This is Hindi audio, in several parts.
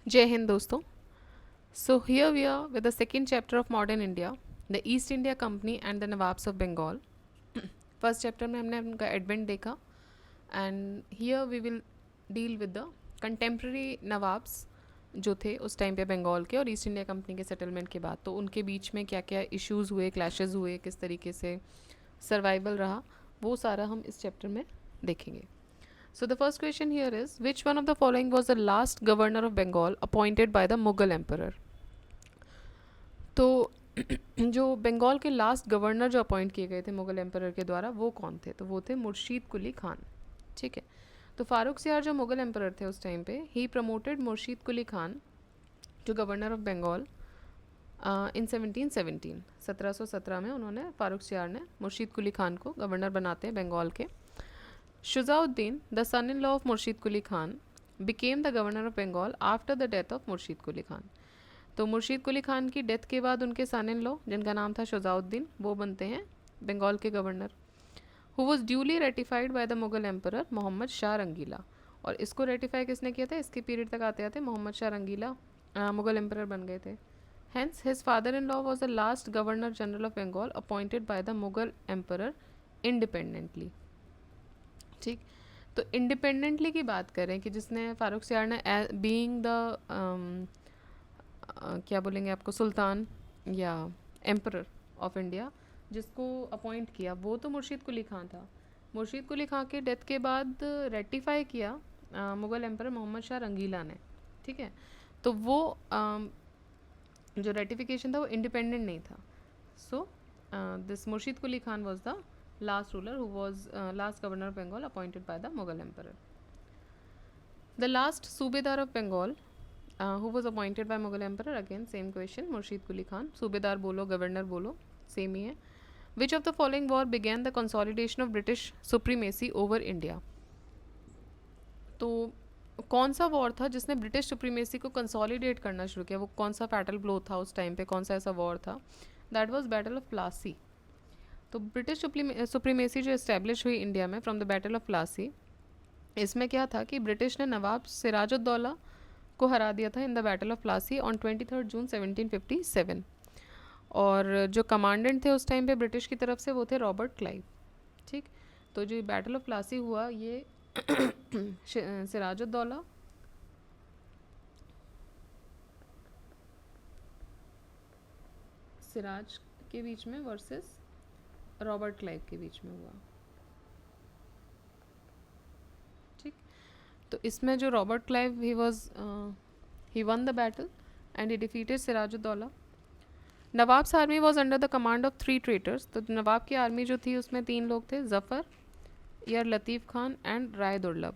जय हिंद दोस्तों. So here we are with the second chapter of modern India, the East India Company and the Nawabs of Bengal. First chapter में हमने उनका एडवेंट देखा and here we will deal with the contemporary Nawabs जो थे उस टाइम पे बंगाल के और ईस्ट इंडिया कंपनी के सेटलमेंट के बाद. तो उनके बीच में क्या क्या इश्यूज़ हुए, क्लैशेस हुए, किस तरीके से सर्वाइवल रहा, वो सारा हम इस चैप्टर में देखेंगे. So the first question here is, which one of the following was the last governor of Bengal appointed by the Mughal emperor? तो जो बंगाल के लास्ट गवर्नर जो अपॉइंट किए गए थे मुगल एम्परर के द्वारा वो कौन थे? तो वो थे मुर्शीद कुली खान. ठीक है. तो फारूक सियार जो मुगल एम्परर थे उस टाइम पे, ही प्रमोटेड मुर्शीद कुली खान जो गवर्नर ऑफ बंगाल इन 1717 में उन्होंने फारूक सियार ने मुर्शीद कुली खान को गवर्नर बनाते हैं बंगाल के. Shujauddin the son in law of Murshid Quli Khan became the governor of Bengal after the death of Murshid Quli Khan. तो मुर्शीद कुली खान की डेथ के बाद उनके सन इन लॉ जिनका नाम था शुजाउद्दीन, वो बनते हैं बंगाल के governor. Who was duly ratified by the Mughal emperor Mohammad Shah Rangila. और इसको रेटिफाई किसने किया था? इसके पीरियड तक आते आते मोहम्मद शाह रंगीला मुगल एम्परर बन गए थे. Hence, his father-in-law was the last Governor General of Bengal appointed by the Mughal Emperor independently. ठीक. तो इंडिपेंडेंटली की बात करें कि जिसने फारूक सियार ने बीइंग द क्या बोलेंगे आपको, सुल्तान या एम्परर ऑफ इंडिया, जिसको अपॉइंट किया वो तो मुर्शीद कुली खान था. मुर्शीद कुली खान के डेथ के बाद रेटिफाई किया मुगल एम्परर मोहम्मद शाह रंगीला ने. ठीक है. तो वो जो रेटिफिकेशन था वो इंडिपेंडेंट नहीं था. So this Murshid Quli Khan was the last ruler who was last governor of Bengal appointed by the Mughal emperor. The last Subedar of Bengal who was appointed by Mughal emperor, again same question, Murshid Quli Khan. Subedar bolo, governor bolo, same ही है. Which of the following war began the consolidation of British supremacy over India? तो कौन सा वॉर था जिसने ब्रिटिश सुप्रीमेसी को कंसोलिडेट करना शुरू किया? वो कौन सा फैटल ब्लो था उस टाइम पे, कौन सा ऐसा वॉर था? That was battle of Plassey. तो ब्रिटिश सुप्रीमेसी जो इस्टेब्लिश हुई इंडिया में from the battle of Plassey, इसमें क्या था कि ब्रिटिश ने नवाब सिराजुद्दौला को हरा दिया था इन the battle of Plassey on 23 जून 1757. और जो कमांडेंट थे उस टाइम पे ब्रिटिश की तरफ से वो थे रॉबर्ट क्लाइव. ठीक. तो जो बैटल ऑफ प्लासी हुआ ये सिराजुद्दौला सिराज के बीच में वर्सेस रॉबर्ट क्लाइव के बीच में हुआ. ठीक. तो इसमें जो Robert Clive he won the battle and he defeated Sirajuddaula. Nawab's army was under the command of 3 traitors. तो नवाब की आर्मी जो थी उसमें 3 लोग थे, जफ़र, यार लतीफ़ खान एंड राय दुर्लभ.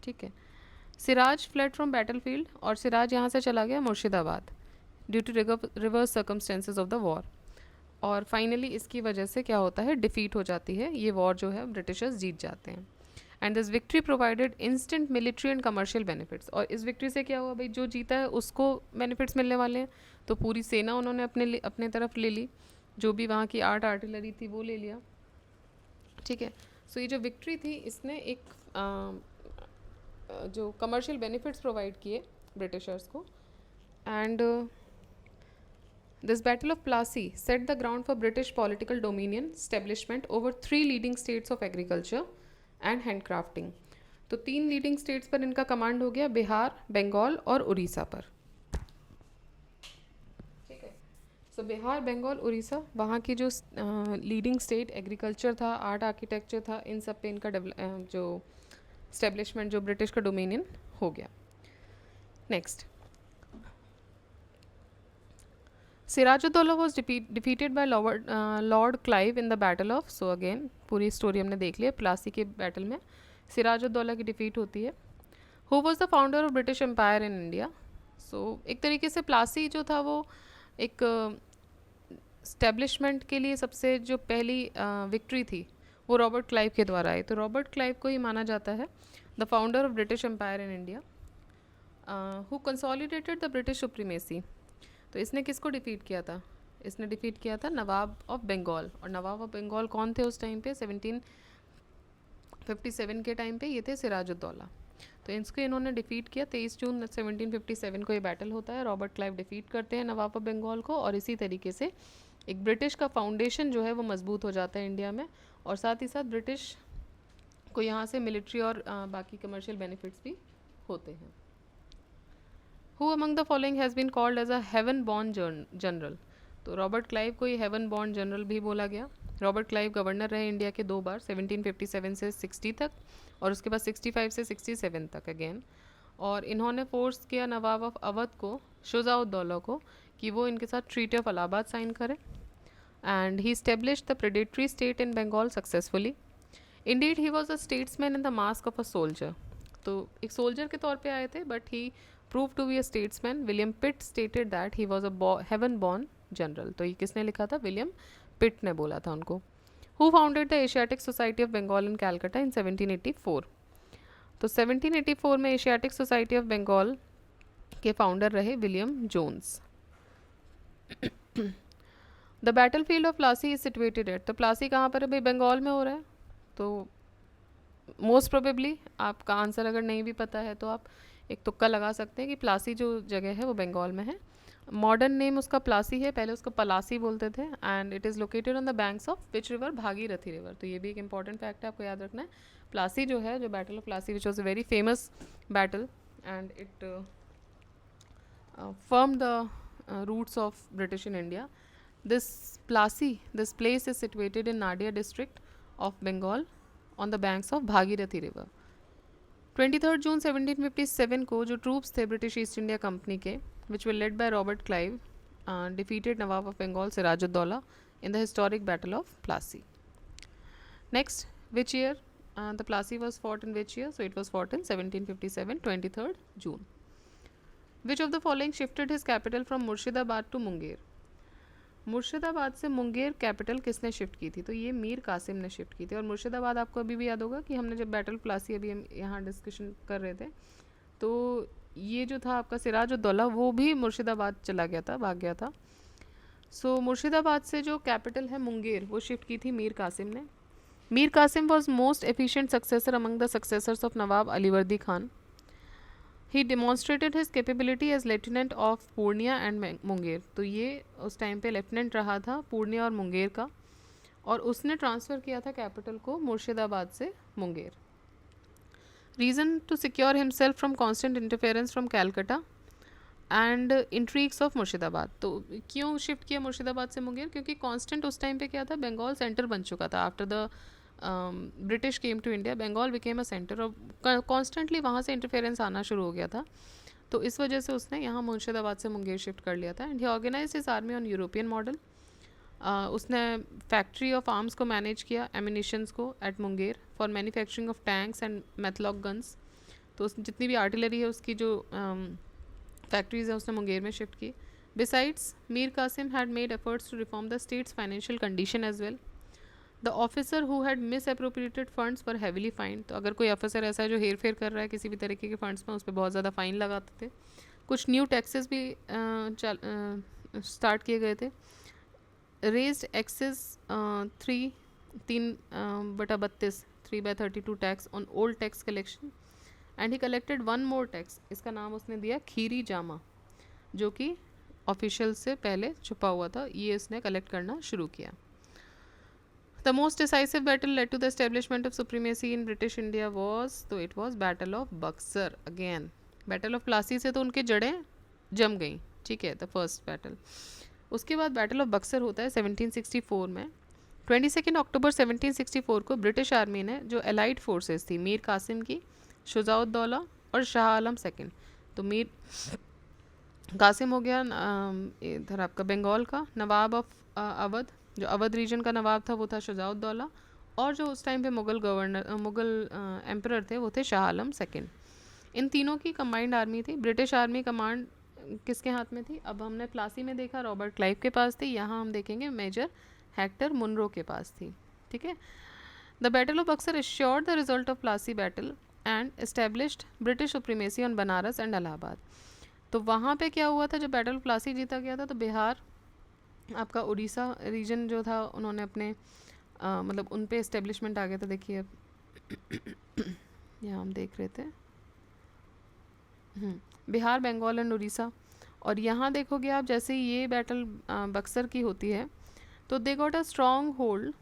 ठीक है. सिराज फ्लेड फ्रॉम बैटलफील्ड और सिराज यहाँ से चला गया Murshidabad due to reverse circumstances of the war. और फाइनली इसकी वजह से क्या होता है, डिफीट हो जाती है ये वॉर जो है, ब्रिटिशर्स जीत जाते हैं. And this victory provided instant military and commercial benefits. और इस विक्ट्री से क्या हुआ भाई, जो जीता है उसको बेनिफिट्स मिलने वाले हैं. तो पूरी सेना उन्होंने अपने तरफ ले ली, जो भी वहाँ की आर्टिलरी थी वो ले लिया. ठीक है. सो ये जो विक्ट्री थी इसने एक जो कमर्शियल बेनिफिट्स प्रोवाइड किए ब्रिटिशर्स को. And this battle of Plassey set the ground for British political dominion establishment over 3 leading states of agriculture and handcrafting. तो 3 लीडिंग स्टेट्स पर इनका कमांड हो गया, बिहार, बंगाल और उड़ीसा पर. ठीक है. सो बिहार, बंगाल, उड़ीसा, वहाँ की जो लीडिंग स्टेट एग्रीकल्चर था, आर्ट, आर्किटेक्चर था, इन सब पे इनका जो इस्टेब्लिशमेंट, जो ब्रिटिश का डोमिनियन हो गया. Next, Sirajuddaula was defeated by Lord Clive in the battle of. So again पूरी स्टोरी हमने देख ली है. प्लासी के बैटल में सिराजुद्दौला की डिफीट होती है. Who was the founder of British empire in India. So एक तरीके से प्लासी जो था वो एक इस्टेब्लिशमेंट के लिए सबसे जो पहली विक्ट्री थी वो रॉबर्ट क्लाइव के द्वारा आई. तो रॉबर्ट क्लाइव को ही माना जाता है the founder of British empire in India, who consolidated the British supremacy. तो इसने किसको डिफीट किया था? इसने डिफीट किया था नवाब ऑफ बंगाल. और नवाब ऑफ बंगाल कौन थे उस टाइम पे? 1757 के टाइम पे ये थे सिराजुद्दौला. तो इसको इन्होंने डिफीट किया 23 जून 1757 को ये बैटल होता है। रॉबर्ट क्लाइव डिफीट करते हैं नवाब ऑफ बंगाल को, और इसी तरीके से एक ब्रिटिश का फाउंडेशन जो है वो मजबूत हो जाता है इंडिया में, और साथ ही साथ ब्रिटिश को यहाँ से मिलिट्री और बाकी कमर्शियल बेनिफिट्स भी होते हैं। Who among the following has been called as a heaven born general? तो रॉबर्ट क्लाइव को ये हेवन बॉर्न जनरल भी बोला गया। रॉबर्ट क्लाइव गवर्नर रहे इंडिया के 2 बार, 1757 से 60 तक, और उसके बाद 65 से 67 तक अगेन। और इन्होंने फोर्स किया नवाब ऑफ अवध को, शुजाउद्दौला को, कि वो इनके साथ ट्रीटी ऑफ इलाहाबाद साइन करें। And he established the predatory state in Bengal successfully. Indeed he was a statesman in the mask of a soldier. तो एक सोल्जर के तौर पे आए थे, but he prove to be a statesman. William Pitt stated that he was a heaven born general. तो ये किसने लिखा था? विलियम पिट ने बोला था उनको। Who founded the Asiatic society of Bengal in Calcutta in 1784? तो 1784 में एशियाटिक सोसाइटी ऑफ बंगाल के फाउंडर रहे William Jones. The battle field of Plassey is situated at, तो प्लासी कहाँ पर है भाई? बंगाल में हो रहा है। तो मोस्ट प्रोबेबली आपका आंसर अगर नहीं भी पता है तो आप एक तुक्का लगा सकते हैं कि प्लासी जो जगह है वो बंगाल में है। मॉडर्न नेम उसका प्लासी है, पहले उसको पलासी बोलते थे। And it is located on the banks of which river? Bhagirathi river. तो ये भी एक इंपॉर्टेंट फैक्ट है, आपको याद रखना है। प्लासी जो है, जो battle of Plassey which was a very famous battle, and it firmed the roots of British in India. This place is situated in Nadia district of Bengal on the banks of Bhagirathi river. 23 जून 1757 को जो ट्रूप्स थे ब्रिटिश ईस्ट इंडिया कंपनी के, which were led by Robert Clive, defeated Nawab of Bengal Sirajuddaulah in the historic battle of Plassey. Next, which year the Plassey was fought in which year? So it was fought in 1757, 23rd June. Which of the following shifted his capital from Murshidabad to Munger? Murshidabad से मुंगेर कैपिटल किसने शिफ्ट की थी? तो ये मीर कासिम ने शिफ्ट की थी। और मुर्शिदाबाद आपको अभी भी याद होगा कि हमने जब बैटल प्लासी अभी हम यहाँ डिस्कशन कर रहे थे, तो ये जो था आपका सिराजुद्दौला, वो भी मुर्शिदाबाद चला गया था, भाग गया था। सो मुर्शिदाबाद से जो कैपिटल है मुंगेर, वो शिफ्ट की थी मीर कासिम ने। Mir Qasim was most efficient successor among the successors of Nawab Alivardi Khan. He demonstrated his capability as lieutenant of Purnia and Munger. तो ये उस टाइम पे लेफ्टिनेंट रहा था पूर्णिया और मुंगेर का, और उसने ट्रांसफ़र किया था कैपिटल को मुर्शिदाबाद से Munger. Reason to secure himself from constant interference from Calcutta and intrigues of Murshidabad. तो क्यों शिफ्ट किया मुर्शिदाबाद से मुंगेर? क्योंकि कांस्टेंट उस टाइम पे क्या था, बंगाल सेंटर बन चुका था। After the British came to India, Bengal became a centre, और कॉन्स्टेंटली वहाँ से इंटरफेरेंस आना शुरू हो गया था। तो इस वजह से उसने यहाँ मुर्शिदाबाद से मुंगेर शिफ्ट कर लिया था। And he organize his army on European model. उसने फैक्ट्री ऑफ आर्म्स को मैनेज किया, एमिनिशंस को, at Munger for manufacturing of tanks and matchlock guns. तो जितनी भी आर्टिलरी है उसकी जो फैक्ट्रीज है उसने मुंगेर में शिफ्ट की। Besides Mir Qasim had made efforts to reform the state's financial condition as well. The officer who had misappropriated funds पर हैविली फाइन। तो अगर कोई ऑफिसर ऐसा है जो हेर फेर कर रहा है किसी भी तरीके के फंड्स में, उस पर बहुत ज़्यादा फ़ाइन लगाते थे। कुछ न्यू टैक्सेस भी स्टार्ट किए गए थे। Raised excess 3/32 3/32 tax on old tax collection. And he collected one more tax, इसका नाम उसने दिया खीरी जामा, जो कि ऑफिशियल से पहले छुपा हुआ था, ये इसने कलेक्ट करना शुरू किया। The most decisive battle led to the establishment of supremacy in British India was, तो it was Battle of Buxar again. Battle of Plassey से तो उनके जड़ें जम गई, ठीक है, the first battle। उसके बाद बैटल ऑफ बक्सर होता है 1764 में। 22 अक्टूबर 1764 को ब्रिटिश आर्मी ने जो एलाइड फोर्सेस थी मीर कासिम की, शुजाउद्दौला और शाह आलम सेकंड, तो मीर कासिम हो गया इधर आपका बंगाल का नवाब ऑफ अवध, जो अवध रीजन का नवाब था वो था शुजाउद्दौला, और जो उस टाइम पे मुगल एम्परर थे वो थे शाह आलम सेकंड। इन तीनों की कंबाइंड आर्मी थी। ब्रिटिश आर्मी कमांड किसके हाथ में थी? अब हमने प्लासी में देखा रॉबर्ट क्लाइव के पास थी, यहाँ हम देखेंगे मेजर हेक्टर मुनरो के पास थी, ठीक है। The battle of Buxar assured the result of Plassey battle and established British supremacy on Banaras and Allahabad. तो वहाँ पे क्या हुआ था, जब बैटल ऑफ प्लासी जीता गया था तो बिहार, आपका उड़ीसा रीजन जो था, उन्होंने अपने मतलब उन पे इस्टेब्लिशमेंट आ गया था। देखिए अब यहाँ हम देख रहे थे, बिहार, बंगाल एंड उड़ीसा। और यहाँ देखोगे आप, जैसे ये बैटल बक्सर की होती है, तो they got a strong hold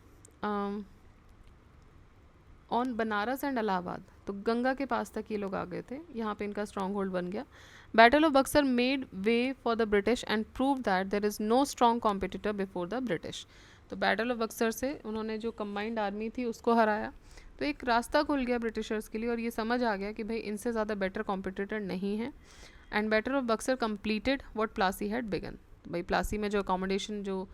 on Banaras and Allahabad. तो गंगा के पास तक ये लोग आ गए थे, यहाँ पे इनका स्ट्रॉन्ग होल्ड बन गया। Battle of Buxar made way for the British and prove that there is no strong competitor before the British. तो बैटल ऑफ बक्सर से उन्होंने जो कंबाइंड आर्मी थी उसको हराया, तो एक रास्ता खुल गया ब्रिटिशर्स के लिए, और ये समझ आ गया कि भाई इनसे ज़्यादा बेटर कॉम्पिटिटर नहीं है। And battle of Buxar completed what Plassey had begun. भाई प्लासी में जो अकोमोडेशन जो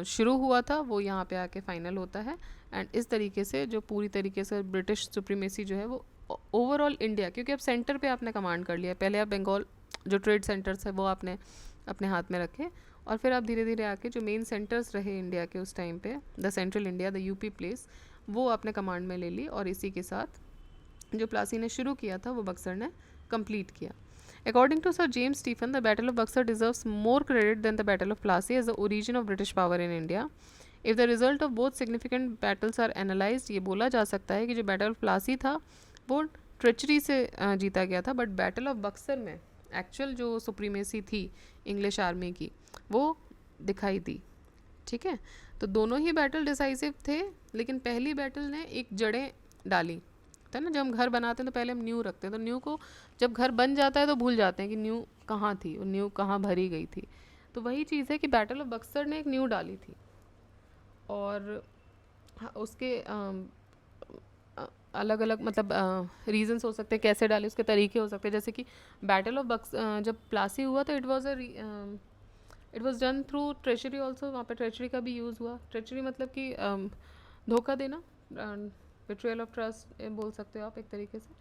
शुरू हुआ था वो यहाँ पे आके फाइनल होता है। एंड इस तरीके से जो पूरी तरीके से ब्रिटिश सुप्रीमेसी जो है वो ओवरऑल इंडिया, क्योंकि अब सेंटर पे आपने कमांड कर लिया, पहले आप बंगाल जो ट्रेड सेंटर्स है वो आपने अपने हाथ में रखे, और फिर आप धीरे धीरे आके जो मेन सेंटर्स रहे इंडिया के उस टाइम पे, the central India, the UP place, वो आपने कमांड में ले ली। और इसी के साथ जो प्लासी ने शुरू किया था वो बक्सर ने कंप्लीट किया। According to Sir James Stephen, the Battle of Buxar deserves more credit than the Battle of Plassey as the origin of British power in India. If the result of both significant battles are analyzed, ये बोला जा सकता है कि जो बैटल ऑफ प्लासी था वो ट्रेचरी से जीता गया था, बट बैटल ऑफ बक्सर में एक्चुअल जो सुप्रीमेसी थी इंग्लिश आर्मी की वो दिखाई दी। ठीक है, तो दोनों ही बैटल डिसाइसिव थे, लेकिन पहली बैटल ने एक जड़ें डाली है ना। जब हम घर बनाते हैं तो पहले हम न्यू रखते हैं, तो न्यू को जब घर बन जाता है तो भूल जाते हैं कि न्यू कहाँ थी और न्यू कहाँ भरी गई थी। तो वही चीज़ है कि बैटल ऑफ बक्सर ने एक न्यू डाली थी, और उसके अलग अलग मतलब रीजंस हो सकते हैं कैसे डाले, उसके तरीके हो सकते हैं। जैसे कि बैटल ऑफ जब प्लासी हुआ तो it was done through treasury also, वहाँ पे ट्रेजरी का भी यूज़ हुआ। ट्रेजरी मतलब कि धोखा देना, बिट्रेयल ऑफ ट्रस्ट बोल सकते हो आप एक तरीके से,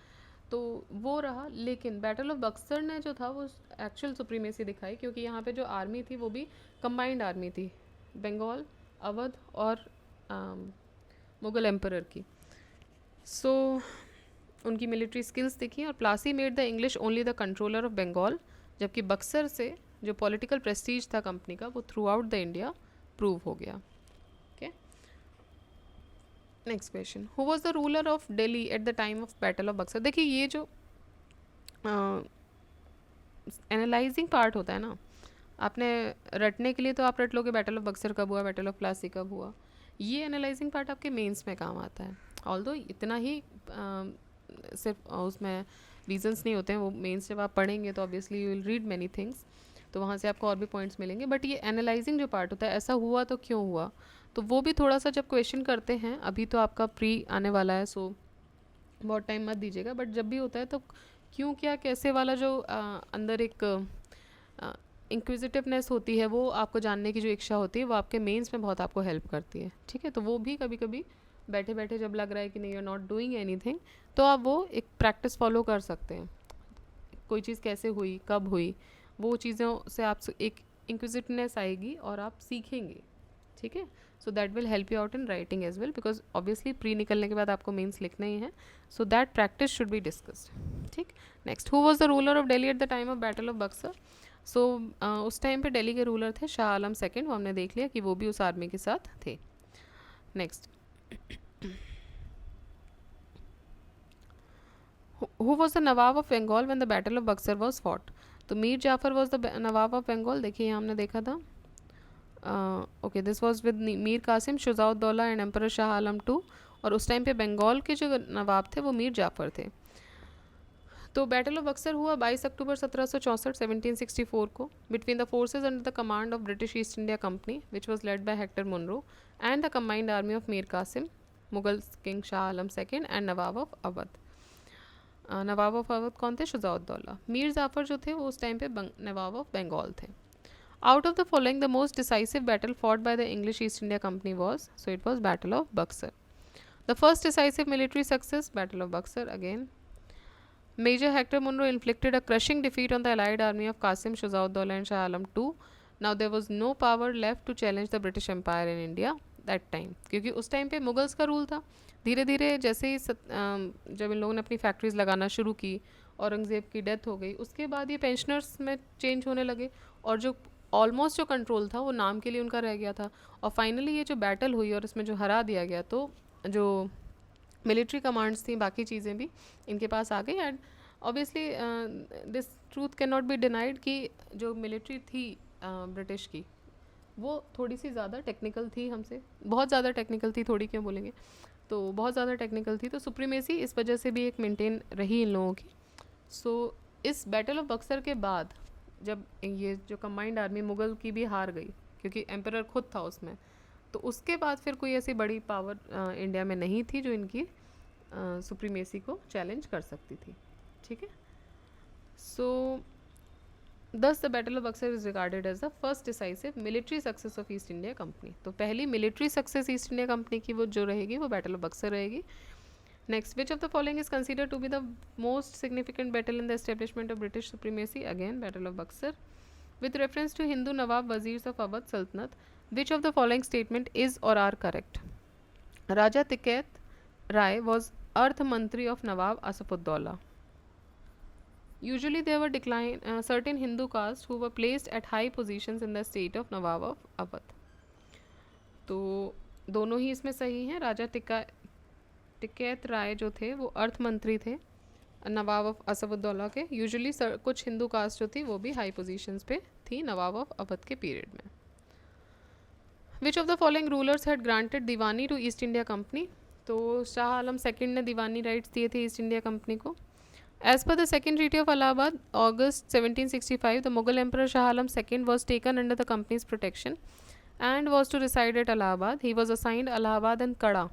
तो वो रहा। लेकिन बैटल ऑफ बक्सर ने जो था वो एक्चुअल सुप्रीमेसी दिखाई, क्योंकि यहाँ पे जो आर्मी थी वो भी कंबाइंड आर्मी थी, बंगाल, अवध और मुगल एम्परर की। सो उनकी मिलिट्री स्किल्स दिखी, और Plassey made the English only the controller of Bengal, जबकि बक्सर से जो पॉलिटिकल प्रेस्टीज था कंपनी का वो through out the India prove हो गया। Next question, who was the ruler of Delhi at the time of battle of Buxar. देखिए ये जो एनालाइजिंग पार्ट होता है ना, आपने रटने के लिए तो आप रट लोगे बैटल ऑफ बक्सर कब हुआ, बैटल ऑफ प्लासी कब हुआ, ये एनालाइजिंग पार्ट आपके मेंस में काम आता है। ऑल्दो इतना ही सिर्फ उसमें रीजंस नहीं होते हैं, वो मेंस जब आप पढ़ेंगे तो obviously you will read many things, तो वहाँ से आपको और भी पॉइंट्स मिलेंगे। बट ये एनालाइजिंग जो पार्ट होता है, ऐसा हुआ तो क्यों हुआ, तो वो भी थोड़ा सा जब क्वेश्चन करते हैं, अभी तो आपका प्री आने वाला है सो बहुत टाइम मत दीजिएगा, बट जब भी होता है तो क्यों क्या कैसे वाला जो अंदर एक इंक्विजिटिवनेस होती है, वो आपको जानने की जो इच्छा होती है, वो आपके मेंस में बहुत आपको हेल्प करती है। ठीक है, तो वो भी कभी कभी बैठे बैठे जब लग रहा है कि नहीं you are not doing anything, तो आप वो एक प्रैक्टिस फॉलो कर सकते हैं। कोई चीज़ कैसे हुई, कब हुई, वो चीज़ों से आप एक इंक्विजिटिवनेस आएगी और आप सीखेंगे। ठीक है, so that will help you out in writing as well, because obviously pre निकलने के बाद आपको मेंस लिखना ही है, so that practice should be discussed. ठीक, next, who was the ruler of Delhi at the time of battle of Buxar. So उस टाइम पे दिल्ली के रूलर थे शाह आलम सेकेंड, वो हमने देख लिया कि वो भी उस आर्मी के साथ थे। Next, who was the Nawab of Bengal when the Battle of Buxar was fought। तो Mir Jafar was the Nawab of Bengal. देखिए हमने देखा था, okay, this was with Mir Qasim, Shujauddaula and emperor Shah Alam two, और उस टाइम पे बंगाल के जो नवाब थे वो मीर जाफर थे। तो बैटल ऑफ बक्सर हुआ 22 अक्टूबर 1764 1764 को between the forces under the command of British East India Company which was led by Hector Munro and the combined army of Mir Qasim, Mughal king Shah Alam second and Nawab of Awadh. Nawab of Awadh कौन थे? शुजाउद्दौला। मीर जाफर जो थे वो उस टाइम पे नवाब ऑफ बंगाल थे। Out of the following, the most decisive battle fought by the English East India Company was, so it was Battle of Buxar. The first decisive military success, Battle of Buxar again. Major Hector Munro inflicted a crushing defeat on the allied army of Qasim, Shujaud-Dawla and Shah Alam II. Now there was no power left to challenge the British Empire in India that time. क्योंकि उस टाइम पे मुगल्स का रूल था। धीरे धीरे जैसे ही जब इन लोगों ने अपनी फैक्ट्रीज लगाना शुरू की, औरंगज़ेब की डेथ हो गई, उसके बाद ये पेंशनर्स में चेंज होने लगे, और जो ऑलमोस्ट जो कंट्रोल था वो नाम के लिए उनका रह गया था। और फाइनली ये जो बैटल हुई और इसमें जो हरा दिया गया, तो जो मिलिट्री कमांड्स थी, बाकी चीज़ें भी इनके पास आ गई। And obviously this truth can not be denied कि जो मिलिट्री थी ब्रिटिश की, वो थोड़ी सी ज़्यादा टेक्निकल थी हमसे, बहुत ज़्यादा टेक्निकल थी, थोड़ी क्यों बोलेंगे, तो बहुत ज़्यादा टेक्निकल थी, तो सुप्रीमेसी इस वजह से भी एक मेंटेन रही इन लोगों की। सो इस बैटल ऑफ बक्सर के बाद जब ये जो कंबाइंड आर्मी मुगल की भी हार गई, क्योंकि एम्परर खुद था उसमें, तो उसके बाद फिर कोई ऐसी बड़ी पावर इंडिया में नहीं थी जो इनकी सुप्रीमेसी को चैलेंज कर सकती थी। ठीक है, सो thus the battle of Buxar is regarded as the first decisive military success of East India Company। तो पहली military success East India Company की वो जो रहेगी वो battle of Buxar रहेगी। Next, which of the following is considered to be the most significant battle in the establishment of British supremacy? Again, battle of Buxar। With reference to Hindu Nawab Wazirs of Awadh Sultanate, which of the following statement is or are correct? Raja Tiket Rai was Arth Mantri of Nawab Asafuddaula। Usually there were certain Hindu castes who were placed at high positions in the state of Nawab of Awadh। तो दोनों ही इसमें सही हैं। राजा टिकैत राय जो थे वो अर्थ मंत्री थे नवाब ऑफ असफुद्दौला के। यूजुअली कुछ हिंदू कास्ट जो थी वो भी हाई पोजीशंस पे थी नवाब ऑफ अवध के पीरियड में। Which of the following rulers had granted diwani to East India Company? तो शाह आलम सेकेंड ने दीवानी राइट्स दिए थे ईस्ट इंडिया कंपनी को। As per the Second Treaty of Allahabad, August 1765, the Mughal Emperor Shah Alam II was taken under the company's protection and was to reside at Allahabad. He was assigned Allahabad and Kada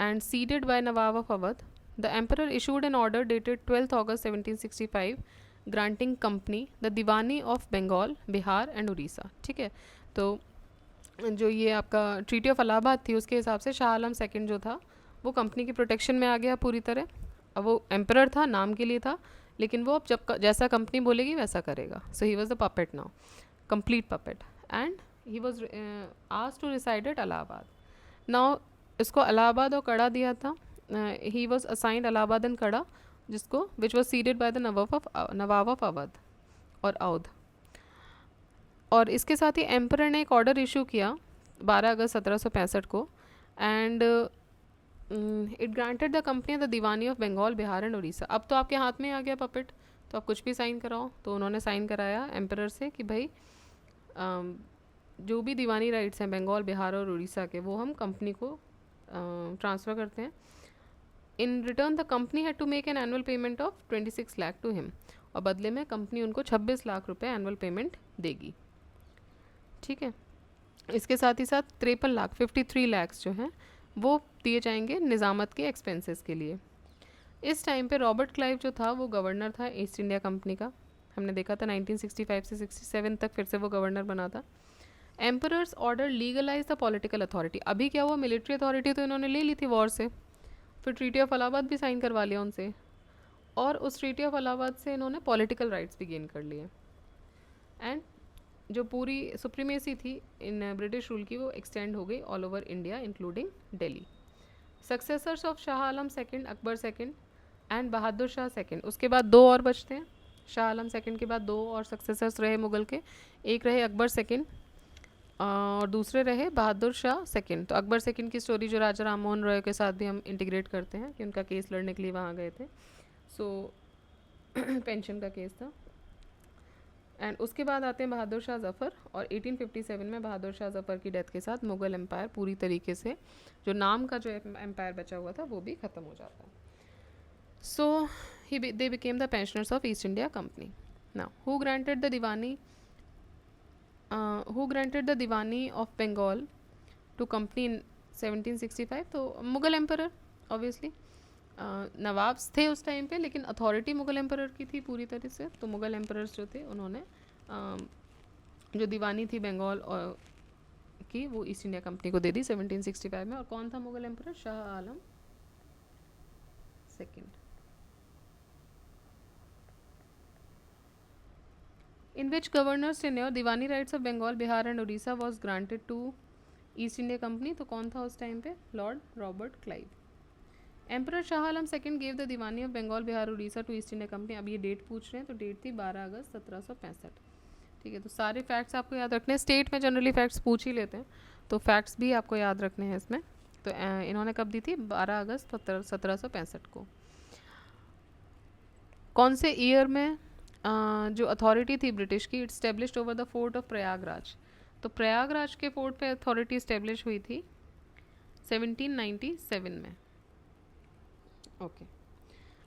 and ceded by Nawab of Awadh. The Emperor issued an order dated 12th August 1765 granting company the Diwani of Bengal, Bihar and Orissa। ठीक है, तो जो ये आपका ट्रीटी ऑफ अलाहाबाद थी उसके हिसाब से शाह आलम सेकेंड जो था वो कंपनी की प्रोटेक्शन में आ गया पूरी तरह। अब वो एम्परर था, नाम के लिए था, लेकिन वो अब जब जैसा कंपनी बोलेगी वैसा करेगा। So he was the puppet now, complete puppet, and he was asked to reside at Allahabad. Now इसको इलाहाबाद और कड़ा दिया था। He was assigned Allahabad and Kara, जिसको which was ceded by the nawab of Awadh और अवध। और इसके साथ ही एम्परर ने एक ऑर्डर इशू किया 12 अगस्त 1765 को, and it granted the company the diwani of Bengal, Bihar and Orissa. अब तो आपके हाथ में आ गया पपेट, तो आप कुछ भी साइन कराओ। तो उन्होंने साइन कराया एम्परर से कि भाई जो भी दीवानी राइट्स हैं बंगाल, बिहार और उड़ीसा के, वो हम कंपनी को ट्रांसफ़र करते हैं। In return the company had to make an annual payment of 26 lakh to him, और बदले में कंपनी उनको 26 लाख रुपए एनुअल पेमेंट देगी। ठीक है, इसके साथ ही साथ 53 लाख 53 लैक्स जो हैं वो दिए जाएंगे निज़ामत के एक्सपेंसेस के लिए। इस टाइम पे रॉबर्ट क्लाइव जो था वो गवर्नर था ईस्ट इंडिया कंपनी का। हमने देखा था 1965 से 67 तक फिर से वो गवर्नर बना था। Emperor's order legalise the political authority. अभी क्या हुआ, मिलिट्री अथॉरिटी तो इन्होंने ले ली थी वॉर से, फिर ट्रीटी ऑफ इलाहाबाद भी साइन करवा लिया उनसे, और उस ट्रीटी ऑफ इलाहाबाद से इन्होंने पॉलिटिकल राइट्स भी गेन कर लिए। एंड जो पूरी सुप्रीमेसी थी इन ब्रिटिश रूल की वो एक्सटेंड हो गई all over India including Delhi. Successors of Shah Alam second, Akbar second and Bahadur Shah second. उसके बाद दो और बचते हैं। शाह आलम सेकंड के बाद दो और सक्सेसर्स रहे मुगल के, एक रहे अकबर सेकंड और दूसरे रहे बहादुर शाह सेकंड। तो अकबर सेकंड की स्टोरी जो राजा राम मोहन रॉय के साथ भी हम इंटीग्रेट करते हैं कि उनका केस लड़ने के लिए वहाँ गए थे, सो पेंशन का केस था। एंड उसके बाद आते हैं बहादुर शाह जफ़र, और 1857 में बहादुर शाह जफ़र की डेथ के साथ मुग़ल एम्पायर पूरी तरीके से, जो नाम का जो एम्पायर बचा हुआ था वो भी ख़त्म हो जाता है। So they became the pensioners of East India company. Now who granted the diwani of Bengal to company in 1765? तो मुग़ल एम्परर ऑब्वियसली। नवाब्स थे उस टाइम पे, लेकिन अथॉरिटी मुग़ल एम्परर की थी पूरी तरह से। तो मुग़ल एम्परर्स जो थे उन्होंने जो दीवानी थी बंगाल की वो ईस्ट इंडिया कंपनी को दे दी 1765 में। और कौन था Mughal emperor? Shah Alam second. In which governor's tenure diwani rights of Bengal, Bihar and Orissa was granted to East India Company? तो कौन था उस टाइम पे? Lord Robert Clive. Emperor Shah Alam second gave the diwani of Bengal, Bihar, Orissa to East India Company. अब ये डेट पूछ रहे हैं, तो डेट थी 12 अगस्त 1765। ठीक है, तो सारे फैक्ट्स आपको याद रखने हैं। स्टेट में जनरली फैक्ट्स पूछ ही लेते हैं, तो फैक्ट्स भी आपको याद रखने हैं इसमें। तो इन्होंने कब दी थी? 12 अगस्त 1765 को। कौन से ईयर में जो अथॉरिटी थी ब्रिटिश की, it established over the fort of Prayagraj. तो प्रयागराज के फोर्ट पे अथॉरिटी इस्टेब्लिश हुई थी 1797 में। Okay.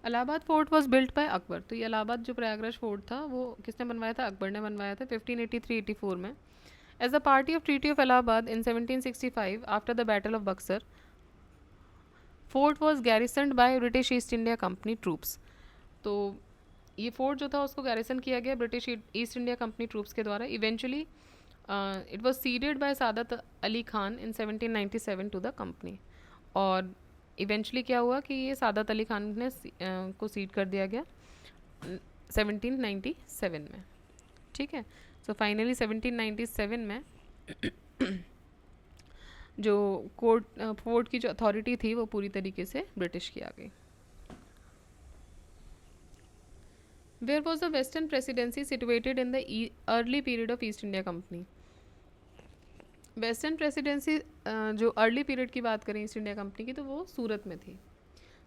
Allahabad fort was built by Akbar. तो ये इलाहाबाद जो प्रयागराज फोर्ट था वो किसने बनवाया था? अकबर ने बनवाया था 1583-84 में। As a party of treaty of Allahabad in 1765 after the battle of Buxar, fort was garrisoned by British East India company troops. तो ये फोर्ट जो था उसको गैरिसन किया गया British East India company troops के द्वारा। Eventually it was ceded by Saadat Ali Khan in 1797 to the company. और इवेंचुअली क्या हुआ कि ये सादत अली खान ने को सीड कर दिया गया 1797 में। ठीक है। सो फाइनली 1797 में जो फोर्ट की जो अथॉरिटी थी वो पूरी तरीके से ब्रिटिश की आ गई। Where was the western presidency situated in the early period of East India Company. Western presidency जो अर्ली पीरियड की बात करें ईस्ट इंडिया कंपनी की, तो वो सूरत में थी।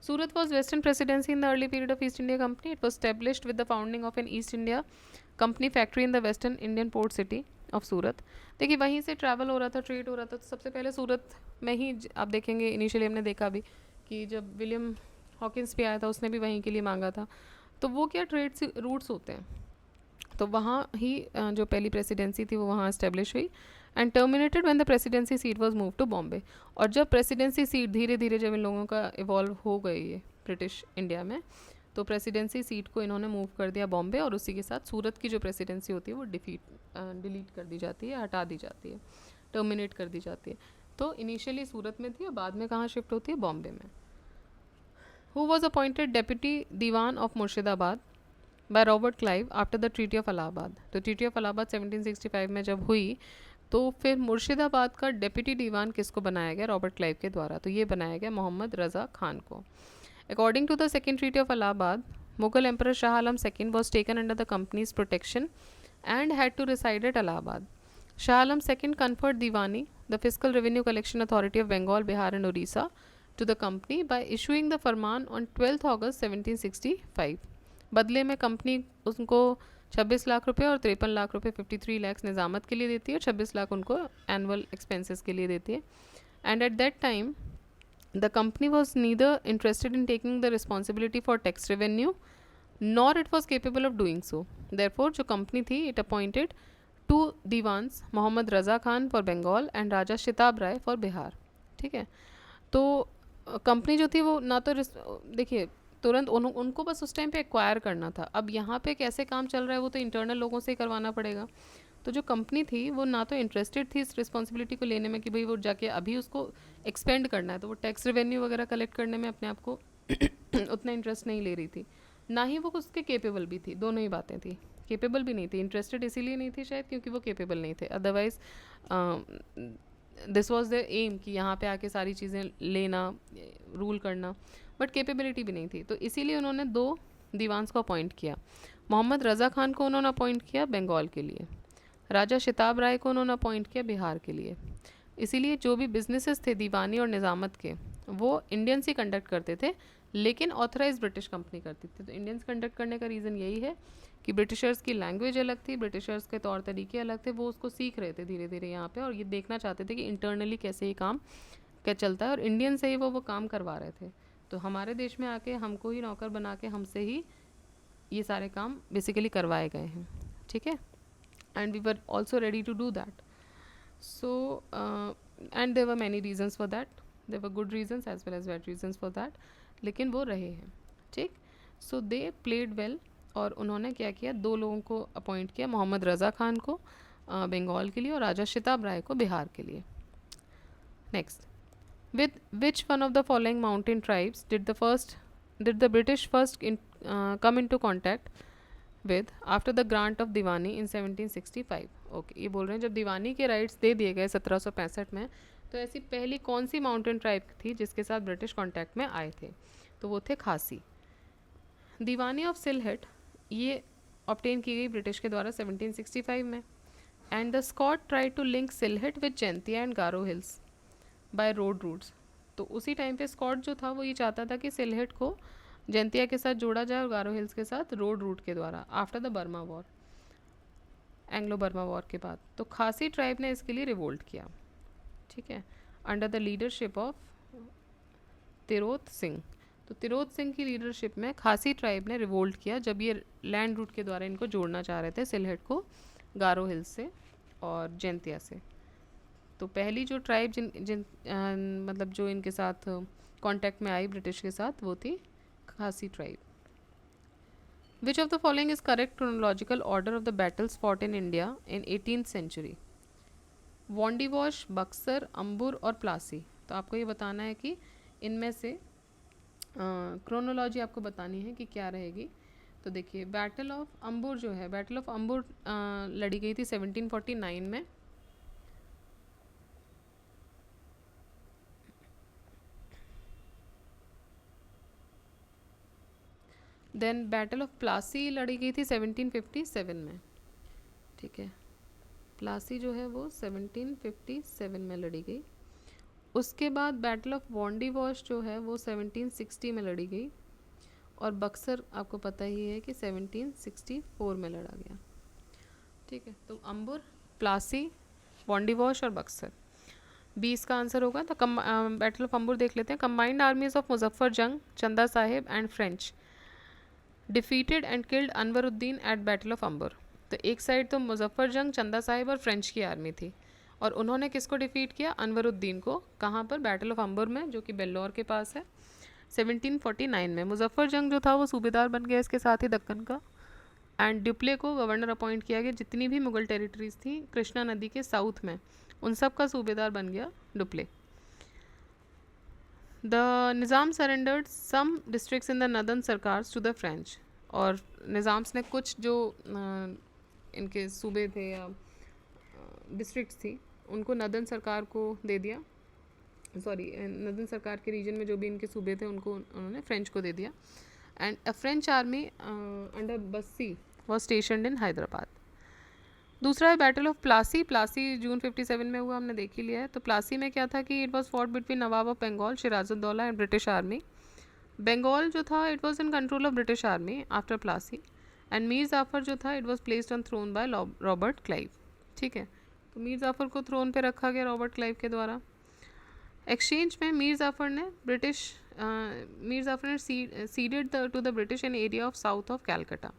Surat was western presidency in the early period of East India company. It was established with the founding of an East India company factory in the western Indian port city of Surat. देखिए वहीं से ट्रैवल हो रहा था, ट्रेड हो रहा था। तो सबसे पहले सूरत में ही आप देखेंगे, इनिशियली हमने देखा भी कि जब विलियम हॉकिंस भी आया था उसने भी वहीं के लिए मांगा था। तो वो क्या ट्रेड रूट्स होते हैं। तो वहाँ ही जो पहली प्रेसिडेंसी थी वो वहाँ इस्टेब्लिश हुई and terminated when the presidency seat was move to Bombay. और जब प्रेसिडेंसी सीट धीरे धीरे जब इन लोगों का इवॉल्व हो गई है ब्रिटिश इंडिया में, तो प्रेसिडेंसी सीट को इन्होंने मूव कर दिया बॉम्बे और उसी के साथ सूरत की जो प्रेसिडेंसी होती है वो डिलीट कर दी जाती है, हटा दी जाती है, टर्मिनेट कर दी जाती है। तो इनिशियली सूरत में थी और बाद में कहाँ शिफ्ट होती है? बॉम्बे में। Who was appointed deputy diwan of Murshidabad by Robert Clive after the treaty of Allahabad. तो ट्रीटी ऑफ इलाहाबाद 1765 में जब हुई तो फिर मुर्शिदाबाद का डेप्यूटी दीवान किसको बनाया गया? रॉबर्ट क्लाइव के द्वारा। तो ये बनाया गया मोहम्मद रज़ा खान को। According to the second treaty of Allahabad, Mughal emperor Shah Alam second was taken under the company's protection and had to reside at Allahabad. Shah Alam second conferred diwani, the physical revenue collection authority of Bengal, Bihar and Orissa to the company by issuing the farman on 12th August 1765। बदले में कंपनी उनको 26 लाख रुपए और 53 लाख रुपए 53 लाख निज़ामत के लिए देती है और 26 लाख उनको एनुअल एक्सपेंसेस के लिए देती है। And at that time the company was neither interested in taking the responsibility for tax revenue nor it was capable of doing so. Therefore जो कंपनी थी it appointed 2 diwans, Mohammad Raza Khan for Bengal and Raja Shitab Rai for Bihar. ठीक है। तो कंपनी जो थी वो ना तो देखिए तुरंत उनको बस उस टाइम पे एक्वायर करना था। अब यहाँ पे कैसे काम चल रहा है वो तो इंटरनल लोगों से ही करवाना पड़ेगा। तो जो कंपनी थी वो ना तो इंटरेस्टेड थी इस रिस्पॉन्सिबिलिटी को लेने में कि भाई वो जाके अभी उसको एक्सपेंड करना है, तो वो टैक्स रेवेन्यू वगैरह कलेक्ट करने में अपने आप को उतना इंटरेस्ट नहीं ले रही थी, ना ही वो उसके केपेबल भी थी। दोनों ही बातें थी, केपेबल भी नहीं थी। इंटरेस्टेड इसीलिए नहीं थी शायद क्योंकि वो केपेबल नहीं थे, otherwise this was the aim कि यहाँ पे आके सारी चीज़ें लेना, रूल करना, बट कैपेबिलिटी भी नहीं थी। तो इसीलिए उन्होंने 2 दीवान्स को अपॉइंट किया। मोहम्मद रज़ा खान को उन्होंने अपॉइंट किया बंगाल के लिए, राजा शिताब राय को उन्होंने अपॉइंट किया बिहार के लिए। इसीलिए जो भी बिजनेसेस थे दीवानी और निज़ामत के वो इंडियंस ही कंडक्ट करते थे, लेकिन ऑथराइज ब्रिटिश कंपनी करती थी। तो इंडियंस कंडक्ट करने का रीज़न यही है कि ब्रिटिशर्स की लैंग्वेज अलग थी, ब्रिटिशर्स के तौर तरीके अलग थे, वो उसको सीख रहे थे धीरे धीरे यहाँ पे, और ये देखना चाहते थे कि इंटरनली कैसे ये काम क्या चलता है, और इंडियन से ही वो काम करवा रहे थे। तो हमारे देश में आके हमको ही नौकर बना के हमसे ही ये सारे काम बेसिकली करवाए गए हैं। ठीक है। And we were also ready to do that. So and there were many reasons for that, there were good reasons as well as bad reasons for that, लेकिन वो रहे हैं। ठीक। सो दे प्लेड वेल, और उन्होंने क्या किया, 2 लोगों को अपॉइंट किया, मोहम्मद रज़ा खान को बंगाल के लिए और राजा शिताब राय को बिहार के लिए। Next, with which one of the following mountain tribes did the British first come into contact with after the grant of Deewani in 1765। Okay, ये बोल रहे हैं जब दीवानी के राइट्स दे दिए गए 1765 में, तो ऐसी पहली कौन सी माउंटेन ट्राइब थी जिसके साथ ब्रिटिश कॉन्टैक्ट में आए थे? तो वो थे खासी। दीवानी ऑफ सिलहट ये ऑब्टेन की गई ब्रिटिश के द्वारा 1765 में। And the Scott try to link Sylhet with Jaintia and Garo hills by road routes. तो उसी टाइम पे स्कॉट जो था वो ये चाहता था कि सिलहट को जैंतिया के साथ जोड़ा जाए और गारो हिल्स के साथ रोड रूट के द्वारा after the Burma war, Anglo Burma war के बाद। तो खासी ट्राइब ने इसके लिए रिवोल्ट किया, ठीक है, under the leadership of Tirot Singh. तो तिरोत सिंह की लीडरशिप में खासी ट्राइब ने रिवोल्ट किया जब ये लैंड रूट के द्वारा इनको जोड़ना चाह रहे थे सिलहट को गारो हिल्स से और जैंतिया से। तो पहली जो ट्राइब जिन जिन मतलब जो इनके साथ कांटेक्ट में आई ब्रिटिश के साथ वो थी Khasi tribe. Which of the following is correct chronological order of the battles fought in India in 18th century? Wandiwash, Buxar, Ambur और प्लासी। तो आपको ये बताना है कि इनमें से क्रोनोलॉजी आपको बतानी है कि क्या रहेगी। तो देखिए बैटल ऑफ अंबुर जो है, बैटल ऑफ अंबुर लड़ी गई थी 1749 में। देन बैटल ऑफ प्लासी लड़ी गई थी 1757 में, ठीक है, प्लासी जो है वो 1757 में लड़ी गई। उसके बाद बैटल ऑफ वॉन्डीवॉश जो है वो 1760 में लड़ी गई और बक्सर आपको पता ही है कि 1764 में लड़ा गया, ठीक है। तो अंबुर, प्लासी, वॉन्डीवॉश और बक्सर, 20 का आंसर होगा। तो बैटल ऑफ अंबुर देख लेते हैं। Combined armies of Muzaffar Jang, Chanda Sahib and French defeated and killed Anwaruddin at battle of Ambur. तो एक साइड तो मुजफ्फर जंग, चंदा साहिब और फ्रेंच की आर्मी थी और उन्होंने किसको डिफीट किया? अनवरुद्दीन को। कहाँ पर? बैटल ऑफ अंबुर में, जो कि बेल्लौर के पास है, 1749 में। मुजफ्फर जंग जो था वो सूबेदार बन गया इसके साथ ही दक्कन का, एंड ड्यूप्ले को गवर्नर अपॉइंट किया गया। जितनी भी मुगल टेरिटरीज थी कृष्णा नदी के साउथ में, उन सब का सूबेदार बन गया Dupleix. The Nizam surrendered some districts in the northern Circars to the French. और निज़ाम्स ने कुछ जो इनके सूबे थे या डिस्ट्रिक्ट्स थी उनको नदन सरकार को दे दिया, सॉरी नदन सरकार के रीजन में जो भी इनके सूबे थे उनको उन्होंने फ्रेंच को दे दिया। And a French army under Bussy was stationed in Hyderabad. दूसरा है बैटल ऑफ प्लासी। प्लासी जून 57 में हुआ, हमने देख ही लिया है। तो प्लासी में क्या था कि it was fought between Nawab of Bengal Sirajuddaula and British army. Bengal जो था it was in control of British army after Plassey, and Mir Jafar जो था it was placed on throne by Robert Clive, ठीक है। तो मीर जाफर को थ्रोन पे रखा गया रॉबर्ट क्लाइव के द्वारा। एक्सचेंज में मीर जाफर ने ceded to the British in area of south of Calcutta.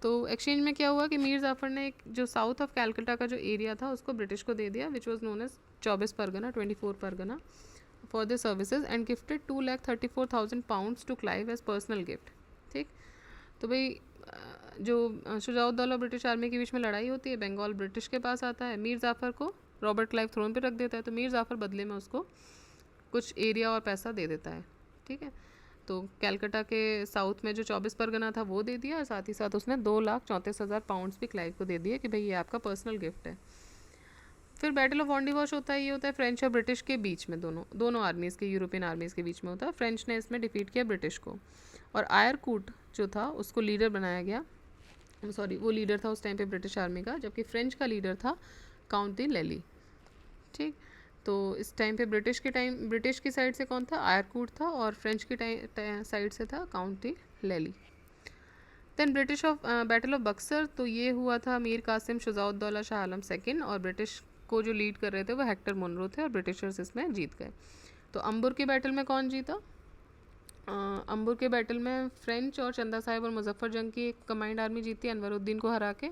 तो एक्सचेंज में क्या हुआ कि मीर जाफर ने जो साउथ ऑफ कैलकटा का जो एरिया था उसको ब्रिटिश को दे दिया, which was known as 24 Pargana, 24 Pargana, for the services, and gifted 2,34,000 pounds to Clive as personal gift, ठीक। तो भाई जो शुजाउद्दौला ब्रिटिश आर्मी के बीच में लड़ाई होती है, बंगाल ब्रिटिश के पास आता है, मीर जाफर को रॉबर्ट क्लाइव थ्रोन पे रख देता है, तो मीर जाफर बदले में उसको कुछ एरिया और पैसा दे देता है, ठीक है। तो कैलकटा के साउथ में जो 24 परगना था वो दे दिया और साथ ही साथ उसने 2,34,000 पाउंड्स भी क्लाइव को दे दिए कि भाई ये आपका पर्सनल गिफ्ट है। फिर बैटल ऑफ वॉन्डीवॉश होता है, ये होता है फ्रेंच और ब्रिटिश के बीच में, दोनों आर्मीज़ के, यूरोपियन आर्मीज़ के बीच में होता है। फ्रेंच ने इसमें डिफीट किया ब्रिटिश को और आयरकूट जो था उसको लीडर बनाया गया, सॉरी वो लीडर था उस टाइम पे ब्रिटिश आर्मी का, जबकि फ्रेंच का लीडर था काउंट दी लेली, ठीक। तो इस टाइम पे ब्रिटिश की साइड से कौन था? आयरकूट था, और फ्रेंच की साइड से था काउंट दी लेली। Then British of battle of Buxar, तो ये हुआ था मीर कासिम शुजाउद्दौला शाह आलम सेकेंड, और ब्रिटिश को जो लीड कर रहे थे वो हेक्टर मुनरो थे और ब्रिटिशर्स इसमें जीत गए। तो अंबुर के बैटल में कौन जीता? अंबुर के बैटल में फ्रेंच और चंदा साहिब और मुजफ्फर जंग की एक कंबाइंड आर्मी जीती अनवरुद्दीन को हरा के।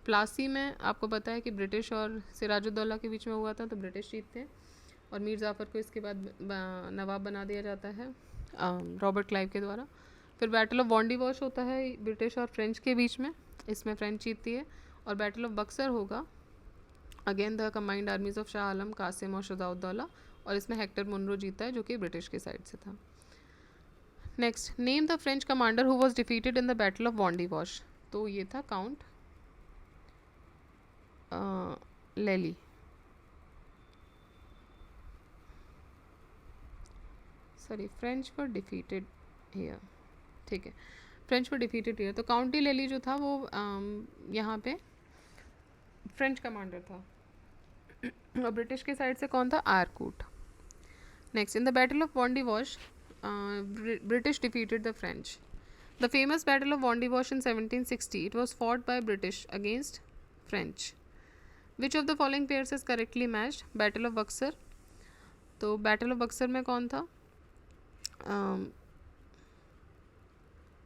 प्लासी में आपको पता है कि ब्रिटिश और सिराजुद्दौला के बीच में हुआ था, तो ब्रिटिश जीतते हैं और मीर जाफ़र को इसके बाद नवाब बना दिया जाता है रॉबर्ट क्लाइव के द्वारा। फिर बैटल ऑफ वॉन्डीवॉश होता है ब्रिटिश और फ्रेंच के बीच में, इसमें फ्रेंच जीतती है। और बैटल ऑफ बक्सर होगा again the combined armies of Shah Alam, Qasim और शुजाउद्दौला, और इसमें हेक्टर मुनरो जीता है जो कि ब्रिटिश के साइड से था। Next, name the French commander who was defeated in the battle of Wandiwash. तो ये था count Lally. Sorry, French were defeated here, ठीक है, फ्रेंच वर डिफीटेड हियर। तो काउंटी लेली जो था वो यहाँ पे फ्रेंच कमांडर था और ब्रिटिश के साइड से कौन था? Eyre Coote. Next, in the battle of Wandiwash British defeated the French. The famous Battle of Wandiwash in 1760, it was fought by British against French. Which of the following pairs is correctly matched? Battle of Buxar. तो बैटल ऑफ बक्सर में कौन था?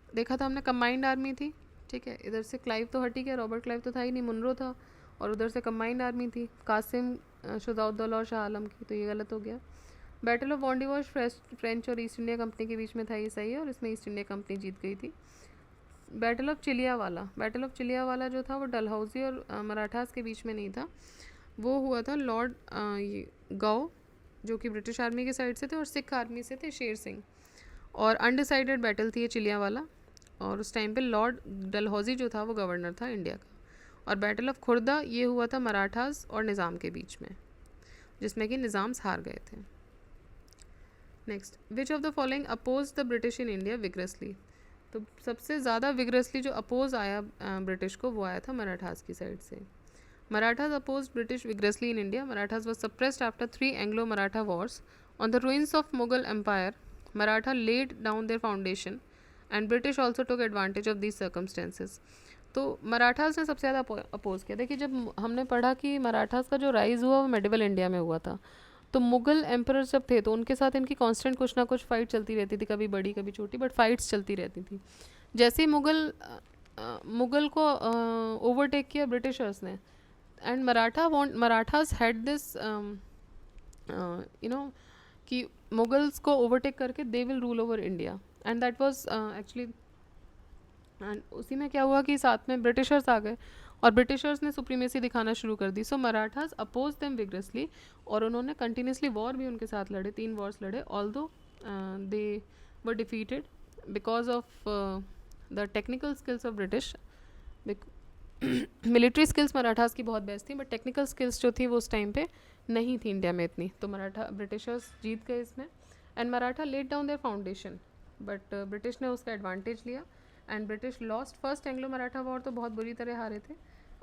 देखा था हमने, कंबाइंड आर्मी थी, ठीक है. इधर से क्लाइव तो हटी गया, रॉबर्ट क्लाइव तो था ही नहीं, मुनरो था, और उधर से कंबाइंड आर्मी थी, कासिम, शुजाउद्दौला और शाह आलम की, तो ये गलत हो गया. बैटल ऑफ वॉन्डिवॉश फ्रेंच और ईस्ट इंडिया कंपनी के बीच में था, ये सही है, और इसमें ईस्ट इंडिया कंपनी जीत गई थी. बैटल ऑफ चिलियावाला जो था वो डलहौजी और मराठास के बीच में नहीं था, वो हुआ था लॉर्ड गाओ, जो कि ब्रिटिश आर्मी के साइड से थे, और सिख आर्मी से थे शेर सिंह. और अनडिसाइडेड बैटल थी ये चिलियावाला, और उस टाइम पे लॉर्ड डलहौजी जो था वो गवर्नर था इंडिया का. और बैटल ऑफ खुर्दा ये हुआ था मराठास और निज़ाम के बीच में, जिसमें कि निज़ाम्स हार गए थे. Next, which of the following oppose the British in India vigorously. तो सबसे ज़्यादा विग्रसली जो अपोज आया ब्रिटिश को, वो आया था मराठास की साइड से. Marathas oppose British vigorously in India. Marathas was suppressed after 3 Anglo Maratha wars. On the ruins of Mughal empire, Maratha laid down their foundation and British also took advantage of these circumstances. तो मराठास ने सबसे ज़्यादा अपोज किया. देखिए, जब हमने पढ़ा कि मराठास का जो राइज हुआ वो मेडिवल इंडिया में हुआ था, तो मुगल एम्परर जब थे तो उनके साथ इनकी कांस्टेंट कुछ ना कुछ फाइट चलती रहती थी, कभी बड़ी कभी छोटी, बट फाइट्स चलती रहती थी. जैसे ही मुगल को ओवरटेक किया ब्रिटिशर्स ने, एंड मराठास हैड दिस कि मुगल्स को ओवरटेक करके they will rule over India, and that was actually, and उसी में क्या हुआ कि साथ में ब्रिटिशर्स आ गए और ब्रिटिशर्स ने सुप्रीमेसी दिखाना शुरू कर दी. सो मराठास अपोज देम विग्रसली, और उन्होंने कंटिन्यूसली वॉर भी उनके साथ लड़े, 3 वॉर्स लड़े, although they were defeated because of the technical skills of British. Military skills Marathas की बहुत बेस्ट थी, बट टेक्निकल स्किल्स जो थी वो उस टाइम पे नहीं थी इंडिया में इतनी, तो ब्रिटिशर्स जीत गए इसमें. And Maratha laid down their foundation, but British ने उसका एडवांटेज लिया, and British lost first Anglo Maratha war, तो बहुत बुरी तरह हारे थे,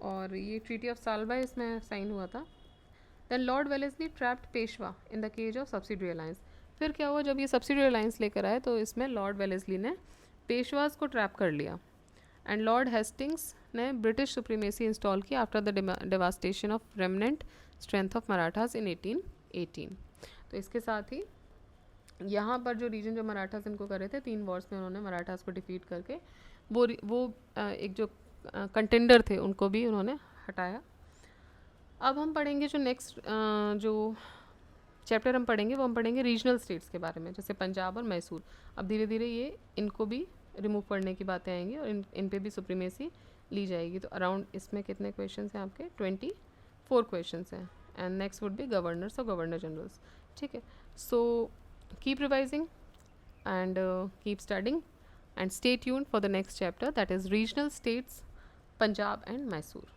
और ये ट्रीटी ऑफ सालबाई इसमें साइन हुआ था. Then Lord Wellesley trapped Peshwa in the cage of subsidiary alliance. फिर क्या हुआ, जब ये सब्सिडरी अलायंस लेकर आए तो इसमें लॉर्ड वेलेस्ली ने पेशवाज को ट्रैप कर लिया, एंड लॉर्ड हेस्टिंग्स ने ब्रिटिश सुप्रीमेसी इंस्टॉल की after the devastation of remnant strength of Marathas in 1818. तो इसके साथ ही यहाँ पर जो रीजन जो मराठास इनको कर रहे थे, 3 वॉर्स में उन्होंने मराठास को डिफीट करके वो एक जो कंटेंडर थे उनको भी उन्होंने हटाया. अब हम पढ़ेंगे जो नेक्स्ट जो चैप्टर हम पढ़ेंगे, वो हम पढ़ेंगे रीजनल स्टेट्स के बारे में, जैसे पंजाब और मैसूर. अब धीरे धीरे ये इनको भी रिमूव करने की बातें आएंगी, और इन पे भी सुप्रीमेसी ली जाएगी. तो अराउंड इसमें कितने क्वेश्चन हैं आपके? 24 क्वेश्चन हैं, and next would be governors और गवर्नर जनरल्स. ठीक है, सो keep revising and keep studying, and stay tuned for the next chapter, that is regional states, Punjab and Mysore.